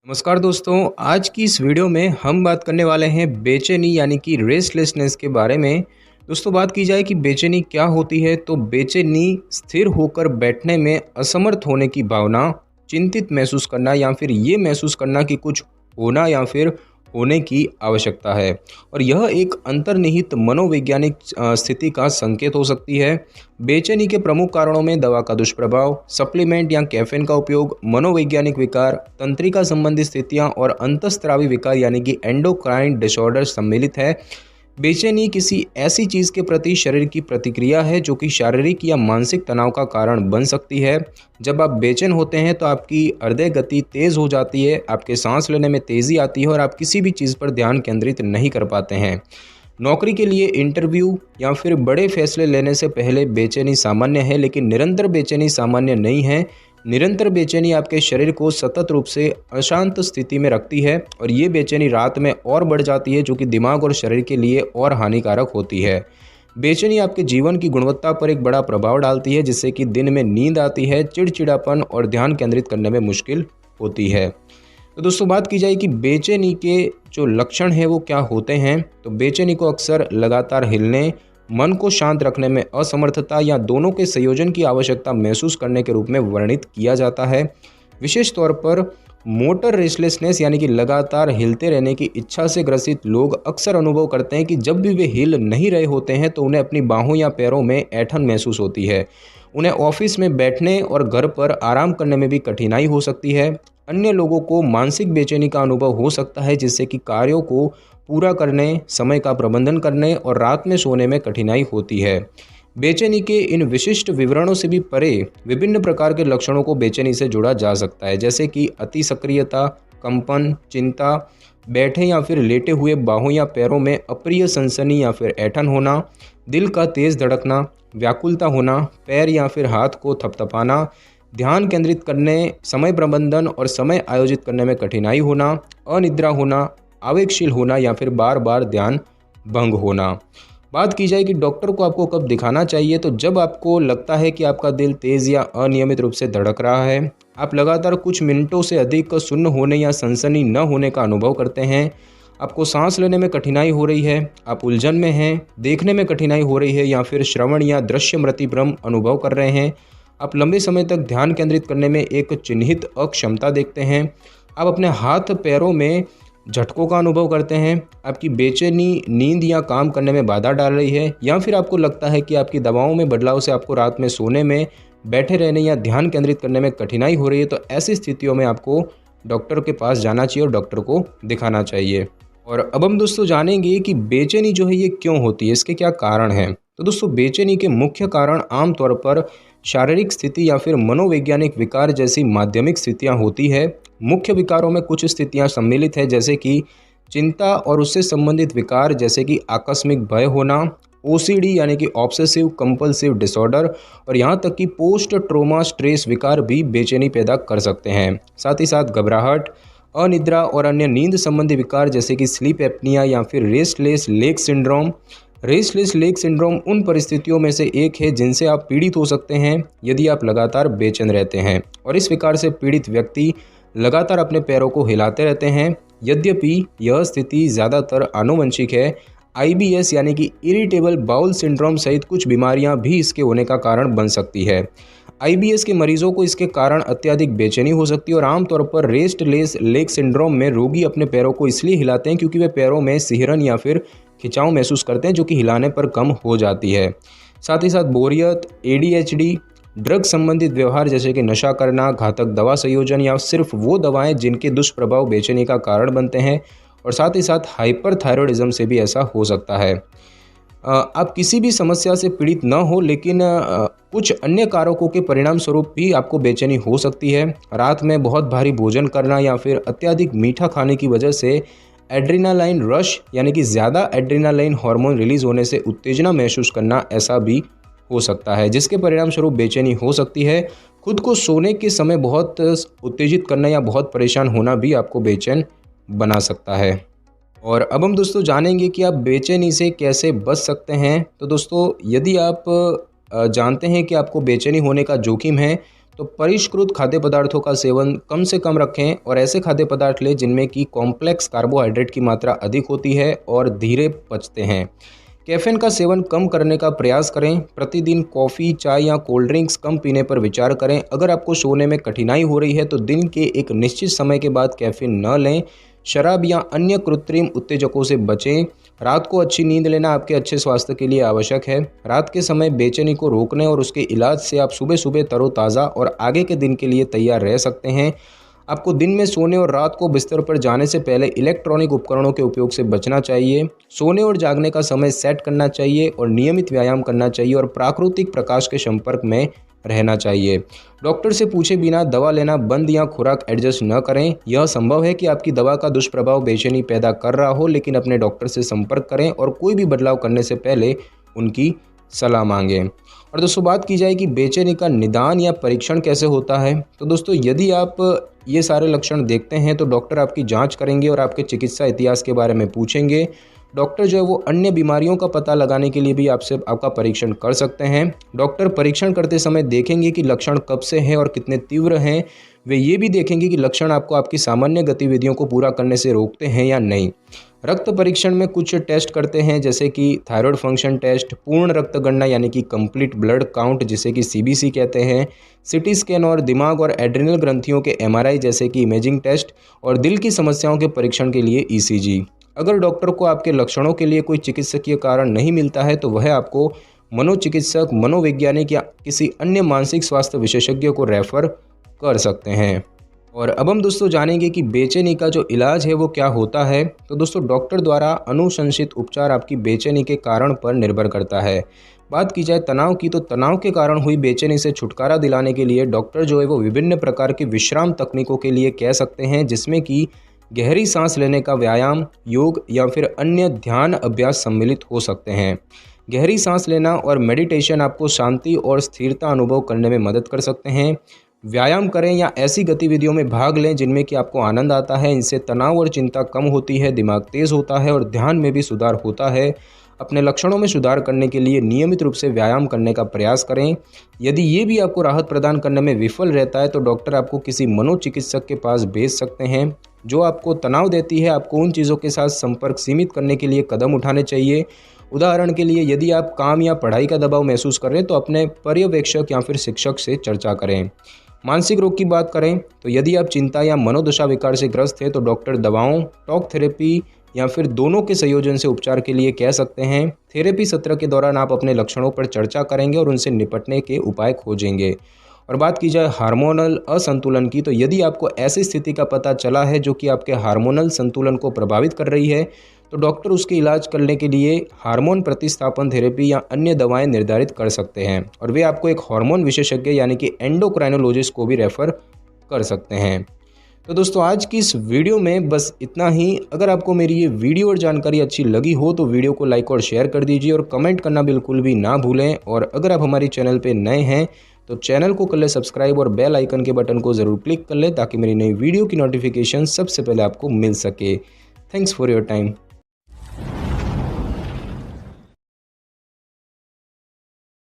नमस्कार दोस्तों, आज की इस वीडियो में हम बात करने वाले हैं बेचैनी यानी कि रेस्टलेसनेस के बारे में। दोस्तों, बात की जाए कि बेचैनी क्या होती है तो बेचैनी स्थिर होकर बैठने में असमर्थ होने की भावना, चिंतित महसूस करना या फिर ये महसूस करना कि कुछ होना या फिर होने की आवश्यकता है। और यह एक अंतर्निहित मनोवैज्ञानिक स्थिति का संकेत हो सकती है। बेचैनी के प्रमुख कारणों में दवा का दुष्प्रभाव, सप्लीमेंट या कैफीन का उपयोग, मनोवैज्ञानिक विकार, तंत्रिका संबंधी स्थितियां और अंतःस्रावी विकार यानी कि एंडोक्राइन डिसऑर्डर सम्मिलित है। बेचैनी किसी ऐसी चीज़ के प्रति शरीर की प्रतिक्रिया है जो कि शारीरिक या मानसिक तनाव का कारण बन सकती है। जब आप बेचैन होते हैं तो आपकी हृदय गति तेज़ हो जाती है, आपके सांस लेने में तेज़ी आती है और आप किसी भी चीज़ पर ध्यान केंद्रित नहीं कर पाते हैं। नौकरी के लिए इंटरव्यू या फिर बड़े फैसले लेने से पहले बेचैनी सामान्य है, लेकिन निरंतर बेचैनी सामान्य नहीं है। निरंतर बेचैनी आपके शरीर को सतत रूप से अशांत स्थिति में रखती है और ये बेचैनी रात में और बढ़ जाती है, जो कि दिमाग और शरीर के लिए और हानिकारक होती है। बेचैनी आपके जीवन की गुणवत्ता पर एक बड़ा प्रभाव डालती है, जिससे कि दिन में नींद आती है, चिड़चिड़ापन और ध्यान केंद्रित करने में मुश्किल होती है। तो दोस्तों, बात की जाए कि बेचैनी के जो लक्षण हैं वो क्या होते हैं, तो बेचैनी को अक्सर लगातार हिलने, मन को शांत रखने में असमर्थता या दोनों के संयोजन की आवश्यकता महसूस करने के रूप में वर्णित किया जाता है। विशेष तौर पर मोटर रेस्टलेसनेस यानी कि लगातार हिलते रहने की इच्छा से ग्रसित लोग अक्सर अनुभव करते हैं कि जब भी वे हिल नहीं रहे होते हैं तो उन्हें अपनी बाहों या पैरों में ऐंठन महसूस होती है। उन्हें ऑफिस में बैठने और घर पर आराम करने में भी कठिनाई हो सकती है। अन्य लोगों को मानसिक बेचैनी का अनुभव हो सकता है, जिससे कि कार्यों को पूरा करने, समय का प्रबंधन करने और रात में सोने में कठिनाई होती है। बेचैनी के इन विशिष्ट विवरणों से भी परे विभिन्न प्रकार के लक्षणों को बेचैनी से जोड़ा जा सकता है, जैसे कि अति सक्रियता, कंपन, चिंता, बैठे या फिर लेटे हुए बाहों या पैरों में अप्रिय सनसनी या फिर ऐंठन होना, दिल का तेज धड़कना, व्याकुलता होना, पैर या फिर हाथ को थपथपाना, ध्यान केंद्रित करने, समय प्रबंधन और समय आयोजित करने में कठिनाई होना, अनिद्रा होना, आवेगशील होना या फिर बार बार ध्यान भंग होना। बात की जाए कि डॉक्टर को आपको कब दिखाना चाहिए, तो जब आपको लगता है कि आपका दिल तेज़ या अनियमित रूप से धड़क रहा है, आप लगातार कुछ मिनटों से अधिक सुन्न होने या सनसनी न होने का अनुभव करते हैं, आपको सांस लेने में कठिनाई हो रही है, आप उलझन में हैं, देखने में कठिनाई हो रही है या फिर श्रवण या दृश्य मतिभ्रम अनुभव कर रहे हैं, आप लंबे समय तक ध्यान केंद्रित करने में एक चिन्हित अक्षमता देखते हैं, आप अपने हाथ पैरों में झटकों का अनुभव करते हैं, आपकी बेचैनी नींद या काम करने में बाधा डाल रही है, या फिर आपको लगता है कि आपकी दवाओं में बदलाव से आपको रात में सोने में, बैठे रहने या ध्यान केंद्रित करने में कठिनाई हो रही है, तो ऐसी स्थितियों में आपको डॉक्टर के पास जाना चाहिए और डॉक्टर को दिखाना चाहिए। और अब हम दोस्तों जानेंगे कि बेचैनी जो है ये क्यों होती है, इसके क्या कारण हैं। तो दोस्तों, बेचैनी के मुख्य कारण आमतौर पर शारीरिक स्थिति या फिर मनोवैज्ञानिक विकार जैसी माध्यमिक स्थितियां होती है। मुख्य विकारों में कुछ स्थितियां सम्मिलित है, जैसे कि चिंता और उससे संबंधित विकार, जैसे कि आकस्मिक भय होना, ओसीडी यानी कि ऑब्सेसिव कंपल्सिव डिसऑर्डर, और यहाँ तक कि पोस्ट ट्रोमा स्ट्रेस विकार भी बेचैनी पैदा कर सकते हैं। साथ ही साथ घबराहट, अनिद्रा और अन्य नींद संबंधी विकार, जैसे कि स्लीप एप्निया या फिर restless leg syndrome. Restless leg syndrome उन परिस्थितियों में से एक है जिनसे आप पीड़ित हो सकते हैं यदि आप लगातार बेचैन रहते हैं, और इस विकार से पीड़ित व्यक्ति लगातार अपने पैरों को हिलाते रहते हैं। यद्यपि यह स्थिति ज़्यादातर आनुवंशिक है, आईबीएस यानी कि इरिटेबल बाउल सिंड्रोम सहित कुछ बीमारियां भी इसके होने का कारण बन सकती है। आईबीएस के मरीजों को इसके कारण अत्यधिक बेचैनी हो सकती है, और आमतौर पर रेस्टलेस लेग सिंड्रोम में रोगी अपने पैरों को इसलिए हिलाते हैं क्योंकि वे पैरों में सिहरन या फिर खिंचाव महसूस करते हैं, जो कि हिलाने पर कम हो जाती है। साथ ही साथ बोरियत, एडीएचडी, ड्रग संबंधित व्यवहार जैसे कि नशा करना, घातक दवा संयोजन या सिर्फ वो दवाएं जिनके दुष्प्रभाव बेचैनी का कारण बनते हैं, और साथ ही साथ हाइपरथायरॉयडिज्म से भी ऐसा हो सकता है। आप किसी भी समस्या से पीड़ित न हो, लेकिन कुछ अन्य कारकों के परिणाम स्वरूप भी आपको बेचैनी हो सकती है। रात में बहुत भारी भोजन करना या फिर अत्यधिक मीठा खाने की वजह से एड्रेनालाइन रश यानी कि ज़्यादा एड्रेनालाइन हार्मोन रिलीज होने से उत्तेजना महसूस करना, ऐसा भी हो सकता है, जिसके परिणाम स्वरूप बेचैनी हो सकती है। खुद को सोने के समय बहुत उत्तेजित करना या बहुत परेशान होना भी आपको बेचैन बना सकता है। और अब हम दोस्तों जानेंगे कि आप बेचैनी से कैसे बच सकते हैं। तो दोस्तों, यदि आप जानते हैं कि आपको बेचैनी होने का जोखिम है, तो परिष्कृत खाद्य पदार्थों का सेवन कम से कम रखें और ऐसे खाद्य पदार्थ लें जिनमें की कॉम्प्लेक्स कार्बोहाइड्रेट की मात्रा अधिक होती है और धीरे पचते हैं। कैफीन का सेवन कम करने का प्रयास करें। प्रतिदिन कॉफ़ी, चाय या कोल्ड ड्रिंक्स कम पीने पर विचार करें। अगर आपको सोने में कठिनाई हो रही है तो दिन के एक निश्चित समय के बाद कैफीन न लें। शराब या अन्य कृत्रिम उत्तेजकों से बचें। रात को अच्छी नींद लेना आपके अच्छे स्वास्थ्य के लिए आवश्यक है। रात के समय बेचैनी को रोकने और उसके इलाज से आप सुबह सुबह तरोताज़ा और आगे के दिन के लिए तैयार रह सकते हैं। आपको दिन में सोने और रात को बिस्तर पर जाने से पहले इलेक्ट्रॉनिक उपकरणों के उपयोग से बचना चाहिए। सोने और जागने का समय सेट करना चाहिए और नियमित व्यायाम करना चाहिए और प्राकृतिक प्रकाश के संपर्क में रहना चाहिए। डॉक्टर से पूछे बिना दवा लेना बंद या खुराक एडजस्ट न करें। यह संभव है कि आपकी दवा का दुष्प्रभाव बेचैनी पैदा कर रहा हो, लेकिन अपने डॉक्टर से संपर्क करें और कोई भी बदलाव करने से पहले उनकी सलाह मांगें। और दोस्तों बात की जाए कि बेचैनी का निदान या परीक्षण कैसे होता है, तो दोस्तों यदि आप ये सारे लक्षण देखते हैं तो डॉक्टर आपकी जांच करेंगे और आपके चिकित्सा इतिहास के बारे में पूछेंगे। डॉक्टर जो है वो अन्य बीमारियों का पता लगाने के लिए भी आपसे आपका परीक्षण कर सकते हैं। डॉक्टर परीक्षण करते समय देखेंगे कि लक्षण कब से हैं और कितने तीव्र हैं। वे ये भी देखेंगे कि लक्षण आपको आपकी सामान्य गतिविधियों को पूरा करने से रोकते हैं या नहीं। रक्त परीक्षण में कुछ टेस्ट करते हैं जैसे कि थायराइड फंक्शन टेस्ट, पूर्ण रक्त गणना यानी कि कंप्लीट ब्लड काउंट जिसे कि CBC कहते हैं, CT स्कैन और दिमाग और एड्रिनल ग्रंथियों के MRI जैसे कि इमेजिंग टेस्ट और दिल की समस्याओं के परीक्षण के लिए ECG। अगर डॉक्टर को आपके लक्षणों के लिए कोई चिकित्सकीय कारण नहीं मिलता है तो वह आपको मनोचिकित्सक, मनोवैज्ञानिक या किसी अन्य मानसिक स्वास्थ्य विशेषज्ञ को रेफर कर सकते हैं। और अब हम दोस्तों जानेंगे कि बेचैनी का जो इलाज है वो क्या होता है। तो दोस्तों डॉक्टर द्वारा अनुशंसित उपचार आपकी बेचैनी के कारण पर निर्भर करता है। बात की जाए तनाव की, तो तनाव के कारण हुई बेचैनी से छुटकारा दिलाने के लिए डॉक्टर जो है वो विभिन्न प्रकार की विश्राम तकनीकों के लिए कह सकते हैं, जिसमें कि गहरी सांस लेने का व्यायाम, योग या फिर अन्य ध्यान अभ्यास सम्मिलित हो सकते हैं। गहरी सांस लेना और मेडिटेशन आपको शांति और स्थिरता अनुभव करने में मदद कर सकते हैं। व्यायाम करें या ऐसी गतिविधियों में भाग लें जिनमें कि आपको आनंद आता है। इनसे तनाव और चिंता कम होती है, दिमाग तेज होता है और ध्यान में भी सुधार होता है। अपने लक्षणों में सुधार करने के लिए नियमित रूप से व्यायाम करने का प्रयास करें। यदि ये भी आपको राहत प्रदान करने में विफल रहता है तो डॉक्टर आपको किसी मनोचिकित्सक के पास भेज सकते हैं। जो आपको तनाव देती है, आपको उन चीज़ों के साथ संपर्क सीमित करने के लिए कदम उठाने चाहिए। उदाहरण के लिए यदि आप काम या पढ़ाई का दबाव महसूस कर रहे हैं तो अपने पर्यवेक्षक या फिर शिक्षक से चर्चा करें। मानसिक रोग की बात करें तो यदि आप चिंता या मनोदशा विकार से ग्रस्त हैं तो डॉक्टर दवाओं, टॉक थेरेपी या फिर दोनों के संयोजन से उपचार के लिए कह सकते हैं। थेरेपी सत्र के दौरान आप अपने लक्षणों पर चर्चा करेंगे और उनसे निपटने के उपाय खोजेंगे। और बात की जाए हार्मोनल असंतुलन की, तो यदि आपको ऐसी स्थिति का पता चला है जो कि आपके हार्मोनल संतुलन को प्रभावित कर रही है तो डॉक्टर उसके इलाज करने के लिए हार्मोन प्रतिस्थापन थेरेपी या अन्य दवाएं निर्धारित कर सकते हैं और वे आपको एक हार्मोन विशेषज्ञ यानी कि एंडोक्राइनोलॉजिस्ट को भी रेफर कर सकते हैं। तो दोस्तों आज की इस वीडियो में बस इतना ही। अगर आपको मेरी ये वीडियो और जानकारी अच्छी लगी हो तो वीडियो को लाइक और शेयर कर दीजिए और कमेंट करना बिल्कुल भी ना भूलें। और अगर आप हमारी चैनल पे नए हैं तो चैनल को कर ले सब्सक्राइब और बेल आइकन के बटन को ज़रूर क्लिक कर ले ताकि मेरी नई वीडियो की नोटिफिकेशन सबसे पहले आपको मिल सके। Thanks for your time.